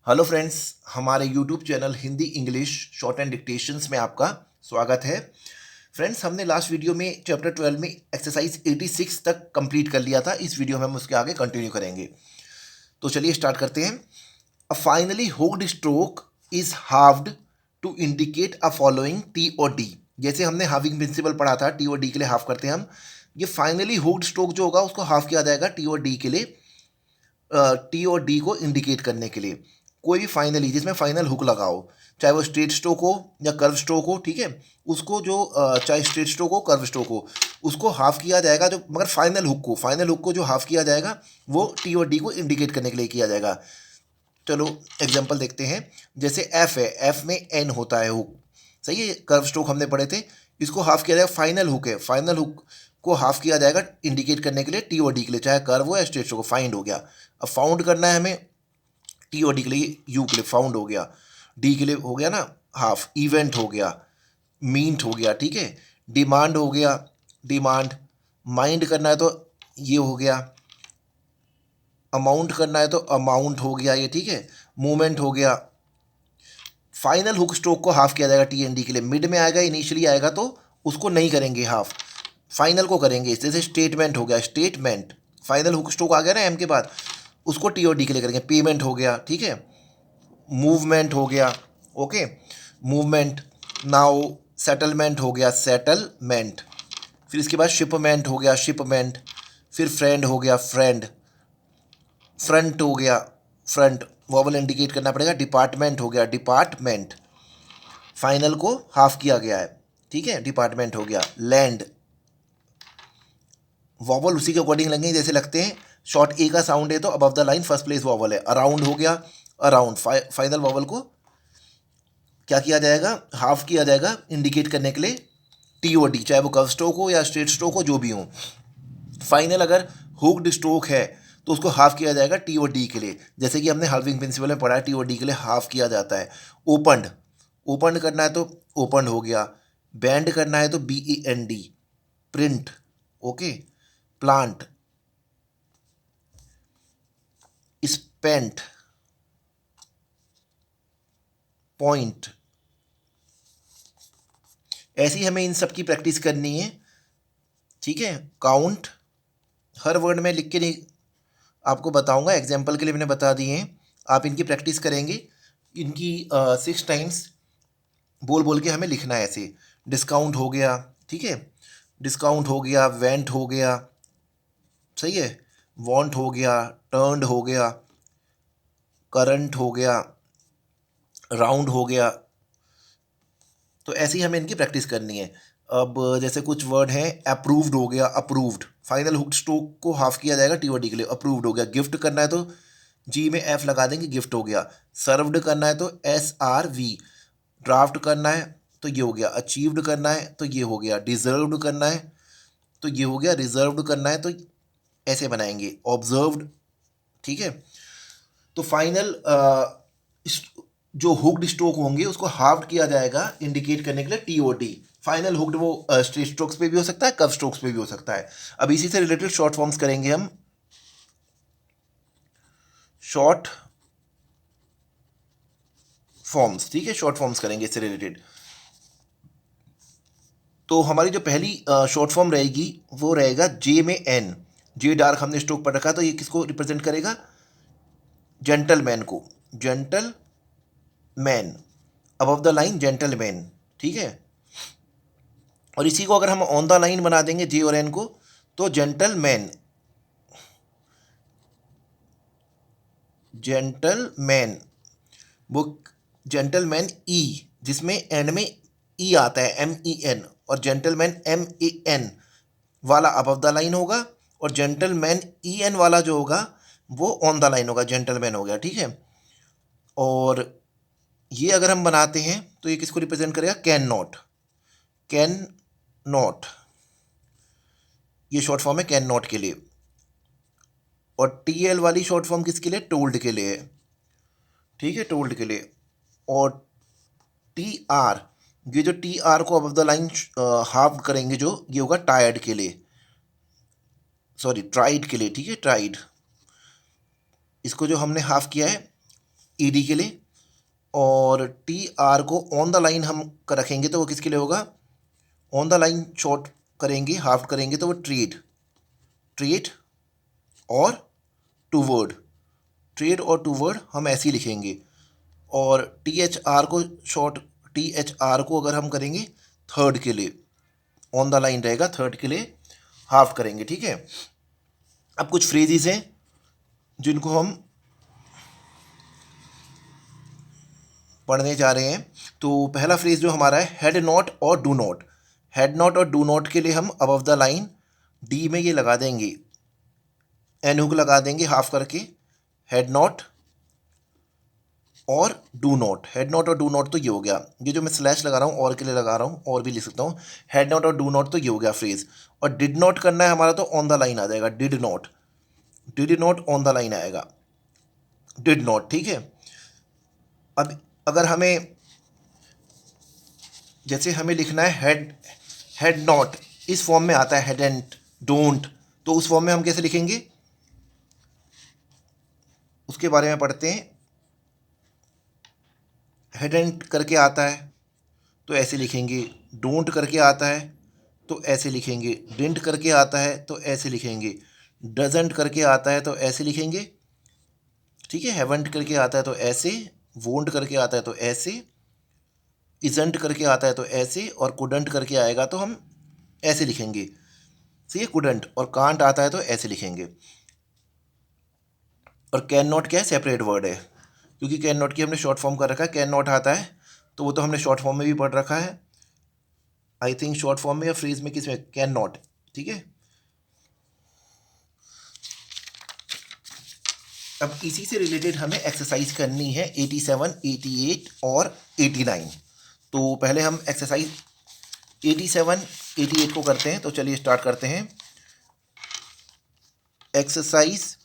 Hello friends, हमारे YouTube channel Hindi English short and dictations में आपका स्वागत है। फ्रेंड्स, हमने लास्ट वीडियो में चैप्टर 12 में एक्सरसाइज 86 तक कंप्लीट कर लिया था। इस वीडियो में हम उसके आगे कंटिन्यू करेंगे। तो चलिए स्टार्ट करते हैं। A finally hooked stroke is halved to indicate a following T और डी। जैसे हमने हाफिंग प्रिंसिपल पढ़ा था, टी और डी के लिए हाफ करते हैं हम। ये फाइनली हुक्ड स्ट्रोक जो होगा उसको हाफ किया जाएगा टी और डी के लिए, टी और डी को इंडिकेट करने के लिए। कोई भी फाइनली जिसमें फाइनल हुक लगा हो, चाहे वो स्ट्रेट स्ट्रोक हो या कर्व स्ट्रोक हो, ठीक है, उसको जो चाहे स्ट्रेट स्ट्रोक हो कर्व स्ट्रोक हो, उसको हाफ किया जाएगा। जो मगर फाइनल हुक को जो हाफ किया जाएगा वो टी और डी को इंडिकेट करने के लिए किया जाएगा। चलो एग्जांपल देखते हैं। जैसे एफ है, एफ में एन होता है हुक, सही है। कर्व स्ट्रोक हमने पढ़े थे, इसको हाफ किया जाएगा। फाइनल हुक है, फाइनल हुक को हाफ किया जाएगा इंडिकेट करने के लिए टी और डी के लिए, चाहे कर्व हो या स्ट्रेट स्ट्रोक हो। फाइंड हो गया। अब फाउंड करना है हमें टी और डी के लिए, यू के लिए फाउंड हो गया, डी के लिए हो गया ना हाफ। इवेंट हो गया, मींट हो गया, ठीक है। डिमांड हो गया, डिमांड। माइंड करना है तो ये हो गया। अमाउंट करना है तो अमाउंट हो गया ये, ठीक है। मूवमेंट हो गया। फाइनल हुक स्ट्रोक को हाफ किया जाएगा टी एंड डी के लिए। मिड में आएगा, इनिशियली आएगा तो उसको नहीं करेंगे हाफ, फाइनल को करेंगे। जैसे स्टेटमेंट हो गया, स्टेटमेंट फाइनल हुक स्ट्रोक आ गया ना एम के बाद, उसको टी और डी के लिए करेंगे। पेमेंट हो गया, ठीक है। मूवमेंट हो गया, ओके, मूवमेंट। नाउ सेटलमेंट हो गया, सेटलमेंट। फिर इसके बाद शिपमेंट हो गया, शिपमेंट। फिर फ्रेंड हो गया, फ्रेंड। फ्रंट हो गया, फ्रंट, वॉवल इंडिकेट करना पड़ेगा। डिपार्टमेंट हो गया, डिपार्टमेंट। फाइनल को हाफ किया गया है, ठीक है, डिपार्टमेंट हो गया। लैंड, वॉवल उसी के अकॉर्डिंग लगेंगे जैसे लगते हैं। शॉर्ट ए का साउंड है तो above the line first place vowel है। अराउंड हो गया, अराउंड। फाइनल वॉवल को क्या किया जाएगा, हाफ किया जाएगा इंडिकेट करने के लिए टी ओ डी, चाहे वो कर्व स्ट्रोक हो या स्ट्रेट स्ट्रोक हो, जो भी हो। फाइनल अगर हुक्ड स्ट्रोक है तो उसको हाफ किया जाएगा टी ओ डी के लिए, जैसे कि हमने हार्विंग प्रिंसिपल में पढ़ा है, टी ओ डी के लिए हाफ किया जाता है। ओपनड, ओपन करना है तो ओपन हो गया। बैंड करना है तो B E N D, print, okay. Plant, spent, point. ऐसी हमें इन सब की प्रैक्टिस करनी है, ठीक है। काउंट, हर वर्ड में लिख के नहीं आपको बताऊंगा, एग्जाम्पल के लिए मैंने बता दिए हैं। आप इनकी प्रैक्टिस करेंगे, इनकी 6 टाइम्स बोल बोल के हमें लिखना है ऐसे। डिस्काउंट हो गया, ठीक है, डिस्काउंट हो गया। वेंट हो गया, सही है। वॉन्ट हो गया, टर्न्ड हो गया, करंट हो गया, राउंड हो गया। तो ऐसे ही हमें इनकी प्रैक्टिस करनी है। अब जैसे कुछ वर्ड हैं, अप्रूव्ड हो गया, अप्रूव्ड। फाइनल हुक स्ट्रोक को हाफ किया जाएगा टी ओ डी के लिए, अप्रूव्ड हो गया। गिफ्ट करना है तो जी में एफ लगा देंगे, गिफ्ट हो गया। सर्व्ड करना है तो एस आर वी। ड्राफ्ट करना है तो ये हो गया। अचीव्ड करना है तो ये हो गया। डिजर्व्ड करना है तो ये हो गया। रिजर्व्ड करना है तो ऐसे बनाएंगे, ऑब्जर्व्ड, ठीक है। तो फाइनल जो हुक्ड स्ट्रोक होंगे उसको हाफ किया जाएगा इंडिकेट करने के लिए T O D. Final hooked वो स्ट्रेट स्ट्रोक्स पे भी हो सकता है, कर्व स्ट्रोक्स पे भी हो सकता है। अब इसी से रिलेटेड शॉर्ट फॉर्म्स करेंगे हम। शॉर्ट फॉर्म्स, ठीक है, शॉर्ट फॉर्म्स करेंगे इससे रिलेटेड। तो हमारी जो पहली शॉर्ट फॉर्म रहेगी वो रहेगा जे में एन। जे डार्क हमने स्ट्रोक पर रखा, तो ये किसको रिप्रेजेंट करेगा, जेंटलमैन को। Gentle man, above the line gentleman, ठीक है। और इसी को अगर हम ऑन द लाइन बना देंगे जे और एन को, तो जेंटलमैन, जेंटलमैन, वो जेंटलमैन ई, जिसमें एंड में ई आता है, एम ई एन, और जेंटलमैन एम ए एन वाला अबव द लाइन होगा, और जेंटलमैन ई एन वाला जो होगा वो ऑन द लाइन होगा, जेंटलमैन हो गया, ठीक है। और ये अगर हम बनाते हैं तो ये किसको रिप्रेजेंट करेगा, कैन नॉट। कैन नॉट, ये शॉर्ट फॉर्म है कैन नॉट के लिए। और टी एल वाली शॉर्ट फॉर्म किसके लिए, टोल्ड के लिए है, ठीक है, टोल्ड के लिए। और टी आर, ये जो टी आर को अबव द लाइन हाफ करेंगे जो, ये होगा टायर्ड के लिए, सॉरी ट्राइड के लिए, ठीक है, ट्राइड। इसको जो हमने हाफ किया है ईडी के लिए, और टी आर को ऑन द लाइन हम रखेंगे तो वो किसके लिए होगा, ऑन द लाइन शॉर्ट करेंगे, हाफ करेंगे तो वो ट्रेड, ट्रेड और टूवर्ड, ट्रेड और टूवर्ड हम ऐसे ही लिखेंगे। और टी एच आर को शॉर्ट, टी एच आर को अगर हम करेंगे थर्ड के लिए, ऑन द लाइन रहेगा, थर्ड के लिए हाफ करेंगे, ठीक है। अब कुछ फ्रेजेस हैं जिनको हम पढ़ने जा रहे हैं। तो पहला फ्रेज जो हमारा है, हैड नॉट और डू नॉट। हैड नॉट और डू नॉट के लिए हम अबव द लाइन डी में ये लगा देंगे, एन हुक लगा देंगे हाफ करके, हैड नॉट और डू नॉट। हैड नॉट और डू नॉट तो ये हो गया, ये जो मैं स्लैश लगा रहा हूँ और के लिए लगा रहा हूँ, और भी लिख सकता हूँ। हैड नॉट और डू नॉट तो ये हो गया फ्रेज। और डिड नॉट करना है हमारा तो ऑन द लाइन आ जाएगा, did not, did not on the line आएगा, डिड नॉट, ठीक है। अब अगर हमें, जैसे हमें लिखना है हैड, हैड नॉट इस फॉर्म में आता है, हैड एंड डोंट, तो उस फॉर्म में हम कैसे लिखेंगे उसके बारे में पढ़ते हैं। हेड एंड करके आता है तो ऐसे लिखेंगे, डोंट करके आता है तो ऐसे लिखेंगे, डिडंट करके आता है तो ऐसे लिखेंगे, डजंट करके आता है तो ऐसे लिखेंगे, ठीक है। हैवंट करके आता है तो ऐसे, वोंट करके आता है तो ऐसे, इजंट करके आता है तो ऐसे, और कुडंट करके आएगा तो हम ऐसे लिखेंगे, सही है, कुडंट। और कांट आता है तो ऐसे लिखेंगे। और कैन नॉट क्या है, सेपरेट वर्ड है, क्योंकि कैन नॉट की हमने शॉर्ट फॉर्म कर रखा है। कैन नॉट आता है तो वो तो हमने शॉर्ट फॉर्म में भी पढ़ रखा है, आई थिंक शॉर्ट फॉर्म में या फ्रेज में, किस में, कैन नॉट, ठीक है। अब इसी से रिलेटेड हमें एक्सरसाइज करनी है 87, 88 और 89। तो पहले हम एक्सरसाइज 87, 88 को करते हैं। तो चलिए स्टार्ट करते हैं। एक्सरसाइज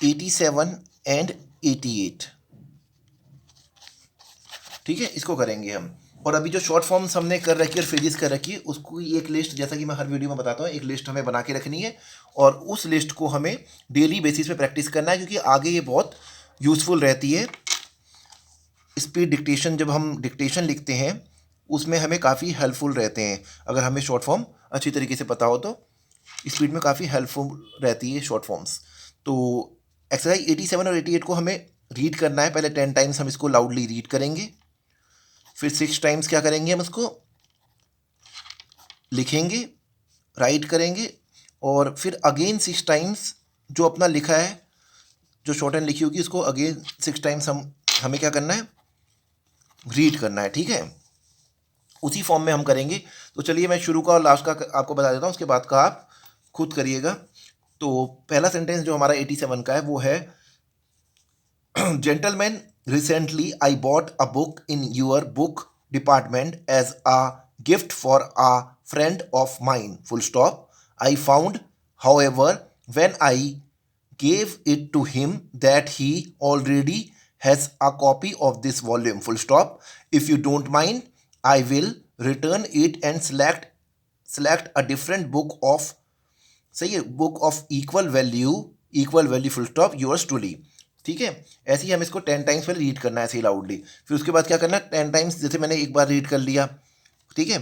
87 एंड 88, ठीक है, इसको करेंगे हम। और अभी जो शॉर्ट फॉर्म्स हमने कर रखी है और फ्रेजेस कर रखी है, उसको एक लिस्ट, जैसा कि मैं हर वीडियो में बताता हूँ, एक लिस्ट हमें बना के रखनी है, और उस लिस्ट को हमें डेली बेसिस पे प्रैक्टिस करना है, क्योंकि आगे ये बहुत यूज़फुल रहती है। स्पीड डिक्टेशन, जब हम डिक्टेशन लिखते हैं उसमें हमें काफ़ी हेल्पफुल रहते हैं। अगर हमें शॉर्ट फॉर्म अच्छी तरीके से पता हो तो स्पीड में काफ़ी हेल्पफुल रहती है शॉर्ट फॉर्म्स। तो एक्सरसाइज 87 और 88 को हमें रीड करना है। पहले 10 टाइम्स हम इसको लाउडली रीड करेंगे, फिर 6 टाइम्स क्या करेंगे, हम उसको लिखेंगे, राइट करेंगे, और फिर अगेन 6 टाइम्स जो अपना लिखा है, जो शॉर्ट एंड लिखी होगी, उसको अगेन 6 टाइम्स हमें क्या करना है, रीड करना है, ठीक है। उसी फॉर्म में हम करेंगे। तो चलिए मैं शुरू का और लास्ट का आपको बता देता हूँ, उसके बाद का आप खुद करिएगा। तो पहला सेंटेंस जो हमारा 87 का है वो है, gentleman recently I bought a book in your book department as a gift for a friend of mine, full stop. I found however when I gave it to him that he already has a copy of this volume, full stop. If you don't mind, I will return it and select a different book of, सही है, book of equal value, full stop, yours truly, ठीक है। ऐसे ही हम इसको 10 times पहले read करना है ऐसे ही लाउडली, फिर उसके बाद क्या करना है, 10 टाइम्स, जैसे मैंने एक बार रीड कर लिया, ठीक है,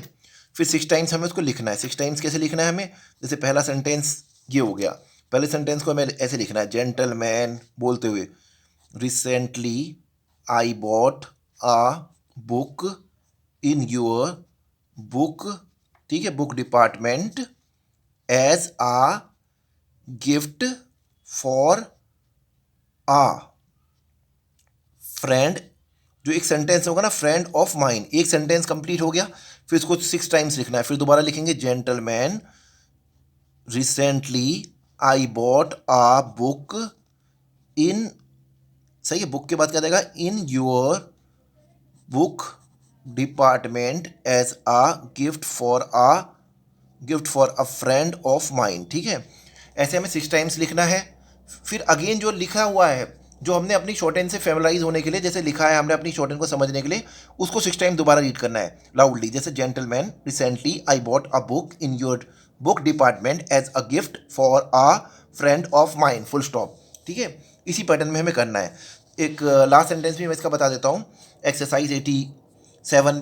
फिर 6 टाइम्स हमें उसको लिखना है। 6 टाइम्स कैसे लिखना है हमें, जैसे पहला सेंटेंस ये हो गया, पहले सेंटेंस को हमें ऐसे लिखना है, जेंटलमैन बोलते हुए, recently I bought a book in your book, ठीक है, book department as a gift for a friend, जो एक सेंटेंस होगा ना, फ्रेंड ऑफ माइन, एक सेंटेंस कंप्लीट हो गया, फिर इसको 6 टाइम्स लिखना है, फिर दोबारा लिखेंगे, gentleman recently I bought a book in, सही है, बुक के बाद क्या देगा, in your book department as a gift for a friend of mine, ठीक है। ऐसे हमें 6 टाइम्स लिखना है। फिर अगेन जो लिखा हुआ है, जो हमने अपनी शॉर्ट हैंड से फेमिलाइज होने के लिए, जैसे लिखा है हमने अपनी शॉर्ट हैंड को समझने के लिए, उसको 6 टाइम दोबारा रीड करना है लाउडली, जैसे gentleman recently I bought a book in your book department as a gift for a friend of mine, full stop, ठीक है। इसी पैटर्न में हमें करना है। एक लास्ट सेंटेंस भी मैं इसका बता देता हूँ। एक्सरसाइज 87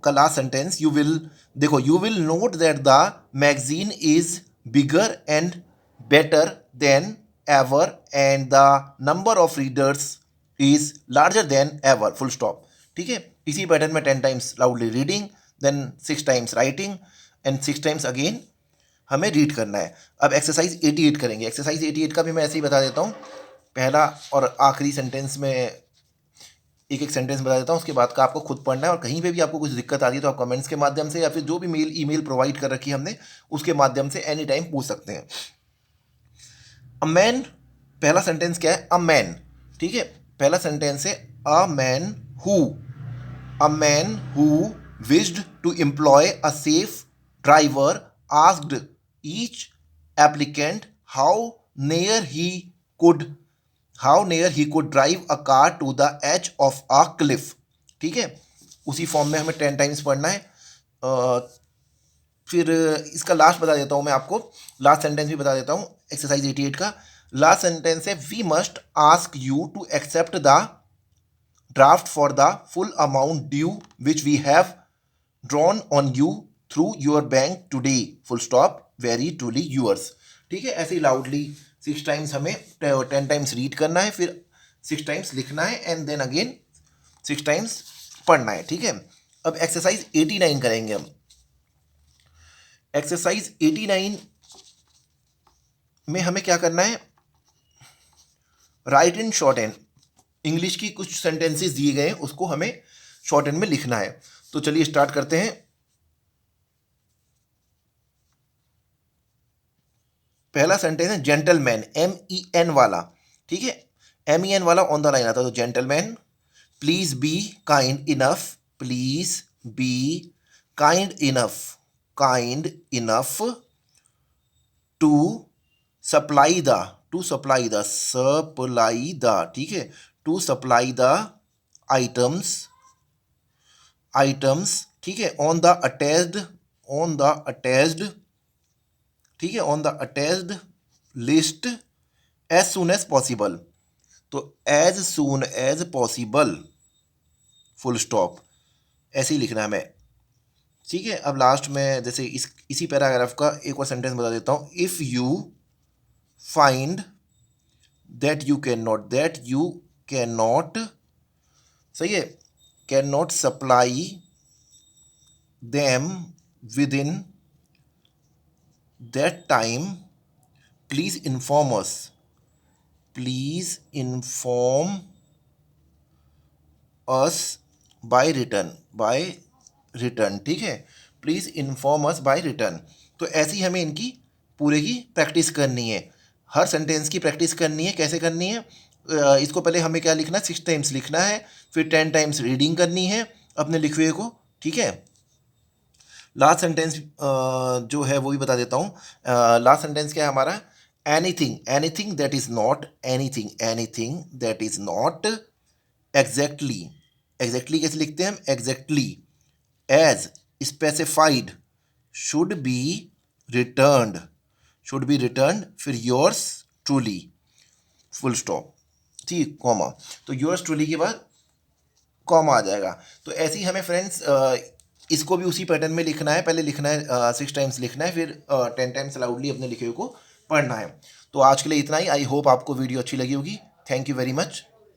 का लास्ट सेंटेंस, यू विल, देखो, you will note that the magazine is bigger and better than ever and the number of readers is larger than ever, full stop. ठीक है, इसी पैटर्न में 10 times loudly reading, then 6 times writing and 6 times again हमें read करना है। अब exercise 88 करेंगे। Exercise 88 का भी मैं ऐसे ही बता देता हूँ। पहला और आखिरी सेंटेंस में एक एक सेंटेंस बता देता हूँ, उसके बाद का आपको खुद पढ़ना है। और कहीं पे भी आपको कुछ दिक्कत आती है तो आप कमेंट्स के माध्यम से या फिर जो भी ईमेल प्रोवाइड कर रखी है हमने उसके माध्यम से एनी टाइम पूछ सकते हैं। अ मैन, पहला सेंटेंस क्या है? A man. ठीक है, पहला सेंटेंस है a man who, a man who wished to employ a safe driver asked each applicant how near he could drive a car to the edge of a cliff। ठीक है, उसी form में हमें 10 times पढ़ना है। फिर इसका लास्ट बता देता हूँ मैं आपको, लास्ट सेंटेंस भी बता देता हूँ। एक्सरसाइज 88 का लास्ट सेंटेंस है we must ask you to accept the draft for the full amount due which we have drawn on you through your bank today, full stop, very truly yours. ठीक है, ऐसे ही loudly 6 times हमें 10 times read करना है, फिर 6 times लिखना है and then again 6 times पढ़ना है। ठीक है, अब एक्सरसाइज 89 करेंगे हम। एक्सरसाइज 89 में हमें क्या करना है? Right in short hand, English की कुछ सेंटेंसेस दिए गए हैं उसको हमें शॉर्ट हैंड में लिखना है। तो चलिए स्टार्ट करते हैं। पहला सेंटेंस है जेंटलमैन, MEN वाला। ठीक है, MEN वाला ऑन द लाइन आता है, तो gentleman. Please be kind enough, please be kind enough, kind enough to supply the, to supply the, supply the, ठीक है, to supply the items, items, ठीक है, on the attached, on the attached, ठीक है, on the attached list as soon as possible. तो as soon as possible, full stop, ऐसे ही लिखना है हमें। ठीक है, अब लास्ट में जैसे इसी पैराग्राफ का एक और सेंटेंस बता देता हूँ। If you find that you can not, that you can not, सही है, can not supply them within that time, please inform us, please inform us by return, by return. ठीक है, please inform us by return. तो ऐसी हमें इनकी पूरे की प्रैक्टिस करनी है, हर सेंटेंस की प्रैक्टिस करनी है। कैसे करनी है? इसको पहले हमें क्या लिखना है? 6 टाइम्स लिखना है, फिर 10 टाइम्स रीडिंग करनी है अपने लिखे हुए को। ठीक है, लास्ट सेंटेंस जो है वो भी बता देता हूँ। लास्ट सेंटेंस क्या है हमारा? Anything, anything that is not, anything, anything that is not exactly, exactly कैसे लिखते हैं हम? Exactly as specified should be returned, should be returned, फिर योर्स ट्रूली, फुल स्टॉप, ठीक, कॉमा। तो योर्स ट्रूली के बाद कॉमा आ जाएगा। तो ऐसे ही हमें फ्रेंड्स इसको भी उसी पैटर्न में लिखना है। पहले लिखना है 6 टाइम्स लिखना है, फिर 10 टाइम्स लाउडली अपने लिखे हुए को पढ़ना है। तो आज के लिए इतना ही। आई होप आपको वीडियो अच्छी लगी होगी। Thank you very much.